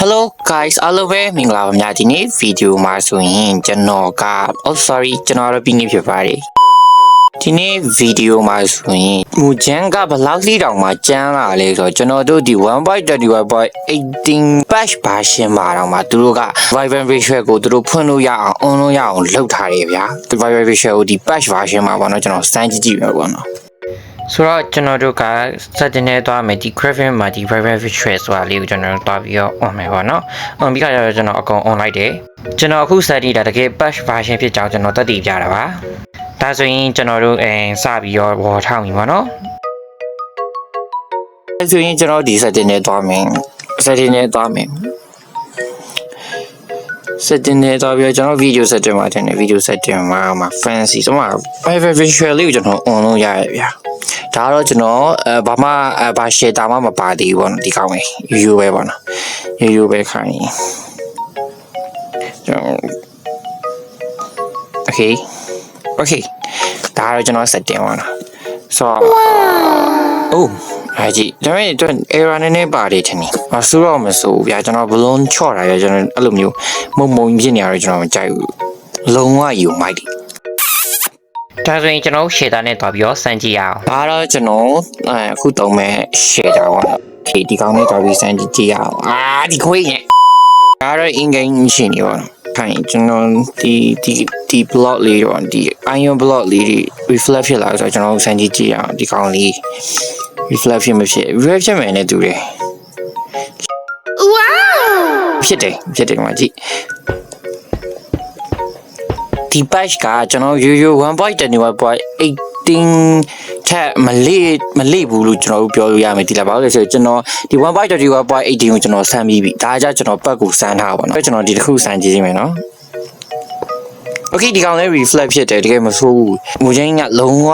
Hello guys အားလုံးပဲမင်္ဂလာပါများဒီနေ့ဗီဒီယိုမှာဆိုရင်ကျွန်တော်က ကျွန်တော်ပြီးနေဖြစ်ပါတယ်ဒီနေ့ဗီဒီယိုမှာဆိုရင်မူချမ်းကဘလောက်လေးတောင်မှကျန်းလာလဲဆိုတော့ကျွန်တော်တို့ဒီ 1.31.18 patch version မှာတော့မှသူတို့က vibrant ratio ကိုသူတို့ဖွင့်လို့ရအောင် on လို့ရအောင်လုပ်ထားတယ်ဗျာဒီ vibrant ratio ကိုဒီ patch version မှာပေါ့နော်ကျွန်တော်စမ်းကြည့်ပဲပေါ့နော်ဆိုတော့ကျွန်တော်တို့ကစတင်နေသွားမယ်ဒီ craving မှာဒီ vibrant ratio ဆိုတာလေးကိုကျွန်တော်တို့တွားပြီးတော့ on မယ်ပေါ့နော် on ပြီးတော့ကျွန်တော်အကုန် on လိုက်တယ်ကျွန်တော်အခုစတင်တာတကယ် patch version ဖြစ်ကြောင်းကျွန်တော်သက်သေပြတာပါဒါဆိုရင်ကျွန်တော်တို့စပြီးတော့ဝေါ်ထောင်းပြီပေါ့နော်ဒါဆိုရင်ကျွန်တော်ဒီ setting နဲ့တွားမယ် setting နဲ့တွားမယ် setting နဲ့တွားပြီးတော့ကျွန်တော် video setting မှာတင်တယ် video setting မှာ fancy ဆိုမှ private visual လေးကိုကျွန်တော် on လုပ်ရရဗျာဒါတော့ကျွန်တော်ဘာမှဘာ share တာမှမပါသေးဘူးပေါ့နော်ဒီကောင်းမယ်ရိုးရိုးပဲပေါ့နော်ရိုးရိုးပဲခိုင်းကျွန်တော် okay ဒါတော့ကျွန်တော် setting ပါနော်ဆိုတော့အိုးအဲ့ဒီဒါပေမဲ့ကျွန်တော် error နည်းနည်းပါတယ်ထင်တယ်အဆူတော့မဆိုဘူးဗျာကျွန်တော် balloon ချော့တာရကျွန်တော်အဲ့လိုမျိုးမုံဖြစ်နေရတော့ကျွန်တော်မကြိုက်ဘူးလုံးဝယူမိုက်တယ်ဒါဆိုရင်ကျွန်တော် shader နဲ့တွားပြီးတော့စမ်းကြည့်ရအောင်ဒါတော့ကျွန်တော်အခုတုံးမဲ့ shader ပေါ့နော်ဒီကောင်းနဲ့တွားပြီးစမ်းကြည့်ရအောင်ဒီခွေးရဲ့ဒါတော့ in game ရှင်းနေပါတော့ခိုင်းကျွန်တော်ဒီ block လေးတော့ဒီ iron block လေးတွေ reflect ဖြစ်လာဆိုတော့ကျွန်တော်စမ်းကြည့်ရအောင်ဒီကောင်းလေး reflect ဖြစ်မဖြစ် reflect ဖြစ်မယ်နဲ့တူတယ် wow ဖြစ်တယ်မှာကြည့်ဒီ patch ကကျွန်တော်ရိုးရိုး 1.21.18 ထက်မလေးဘူးလို့ကျွန်တော်တို့ပြောလို့ရမယ်ဒီလားဘာလို့လဲဆိုတော့ကျွန်တော်ဒီ 1.21.18 ကိုကျွန်တော်စမ်းပြီးပြီဒါကြောင့်ကျွန်တော်ပတ်ကိုစမ်းထားပါတော့ကျွန်တော်ဒီတစ်ခုစမ်းကြည့်မယ်နော်Okay ဒီကောင်လေး reflect ဖြစ်တယ်တကယ်မဆိုးဘူးမူချင်းကလုံးဝ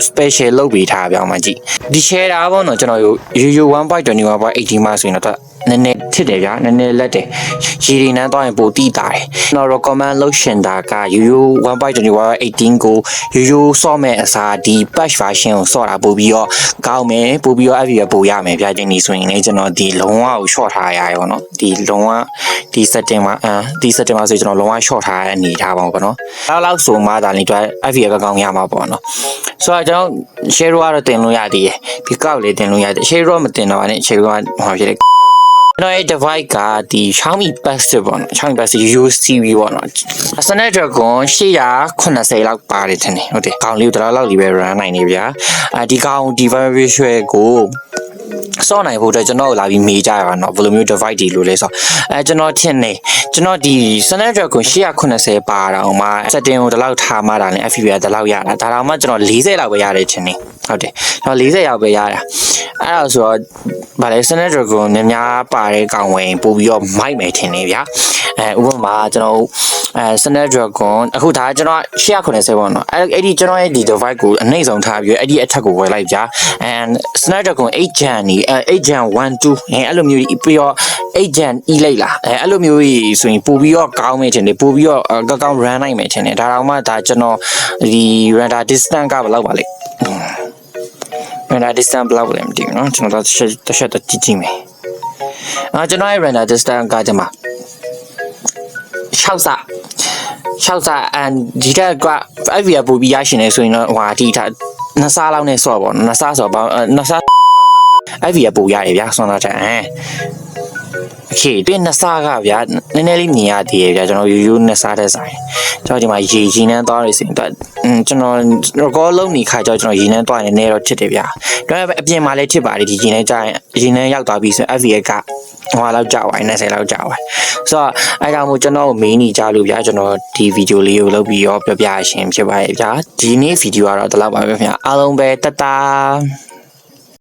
special လုပ်ပေးထားပြောင်းမှကြည့်ဒီ share တာပေါ့နော်ကျွန်တော်ရိုးရိုး 1.21.18 မှာဆိုရင်တော့နည်းနည်းထစ်တယ်ဗျာနည်းနည်းလက်တယ်ရေဒီနန်းသွားရင်ပိုတိတာတယ်ကျွန်တော် recommend လုပ်ရှင်တာကရိုးရိုး 1.21.18 ကိုရိုးရိုးဆော့မဲ့အစားဒီ patch version ကိုဆော့တာပို့ပြီးတော့ကောင်းမယ်ပို့ပြီးတော့ FV ပို့ရမယ်ဗျာဒီနေ့ဆိုရင်လည်းကျွန်တော်ဒီလုံးဝကို short ထားရရပါတော့ဒီလုံးဝဒီ setting မှာဒီ setting မှာဆိုကျွန်တော်လုံးဝ short ထားရတဲ့အနေထားပါပေါ့နော်လောက်ဆိုမှဒါလည်းတွဲ FV ကောင်းရမှာပေါ့နော်ဆိုတော့ကျွန်တော် share ကတော့တင်လို့ရသေးတယ်ဒီကောက်လေးတင်လို့ရတယ် share တော့မတင်တော့ပါနဲ့ share ကဟောဖြစ်တယ်ကျွန်တော်ရဲ့ device ကဒီ Xiaomi Passive ပေါ့နော် Xiaomi Passive UCV ပေါ့နော် Snapdragon 880လောက်ပါတယ်ထင်တယ်ဟုတ်တယ်ကောင်လေးတော့လောက်လေးပဲ run နိုင်နေဗျာဒီကောင် device visual ကိုစောနိုင်ဖို့အတွက်ကျွန်တော်လာပြီးမေးကြရအောင်နော်ဘယ်လိုမျိုး device ဒီလို့လဲဆိုကျွန်တော်ထင်နေကျွန်တော်ဒီ Snapdragon 880ပါတော့မှ setting ကိုဒီလောက်ထားမှတာလည်း FPV ကဒီလောက်ရတာဒါတော့မှကျွန်တော်40လောက်ပဲရတယ်ထင်နေဟုတ်တယ်ကျွန်တော်40ရောက်ပဲရတာအဲ့ဒါဆိုတော့ဗာလဲ Snapdragon များပါတဲ့ကောင်ဝင်ပို့ပြီးတော့မိုက်မယ်ထင်နေဗျာဥပမာကျွန်တော်Snapdragon အခုဒါကျွန်တော်880ပေါ့နော်အဲ့ဒီကျွန်တော်ရဲ့ဒီ device ကိုအနှိမ့်ဆုံးထားပြီးအဲ့ဒီအထက်ကိုဝယ်လိုက်ဗျာand Snapdragon 8 Gen นี่8 Gen 1 2အဲ့လိုမျိုးပြီးတော့8 Gen E လိုက်လားအဲ့လိုမျိုးကြီးဆိုရင်ပို့ပြီးတော့ကောင်းမယ်ထင်တယ်ပို့ပြီးတော့ကောင်း run နိုင်မယ်ထင်တယ်ဒါတော့မှဒါကျွန်တော်ဒီ render distance ကဘယ်လောက်ပါလဲrender distance ဘယ်လောက်လဲမသိဘူးเนาะကျွန်တော်တစ်ချက်ကြည့်မယ်ကျွန်တော်ရဲ့ render distance ကကြမှာ6စ and ဒီက FV ပို့ပြီးရရှင်နေဆိုရင်တော့ဟိုဒီထားနှစ်စားလောက်နဲ့ဆော့ပေါ့နှစ်စားဆိုတော့နှစ်စား FV ပို့ရတယ်ဗျာဆွမ်းသားချင်Okay ဒီနှစ်စားကဗျာနည်းနည်းလေးမြင်ရသေးတယ်ဗျာကျွန်တော်ရိုးနှစ်စားတဲ့ဆိုင်ကျွန်တော်ဒီမှာရေကြီးနှမ်းသွားနေစင်တော့ကျွန်တော် record လုပ်နေခါကျကျွန်တော်ရေနှမ်းသွားနေနေတော့ထစ်တယ်ဗျာဒါပေမဲ့အပြင်မှာလည်းထစ်ပါတယ်ဒီရေနှမ်းကြရင်ရေနှမ်းရောက်သွားပြီဆို FV ကဟိုလောက်ကြာသွား20လောက်ကြာသွားဆိုတော့အဲ့ဒါမျိုးကျွန်တော်မေးနေကြလို့ဗျာကျွန်တော်ဒီဗီဒီယိုလေးကိုလုပ်ပြီးရောပြပြရှင်ဖြစ်ပါရဲ့ဗျာဒီနေ့ဗီဒီယိုကတော့ဒီလောက်ပါပဲဗျာအားလုံးပဲတတ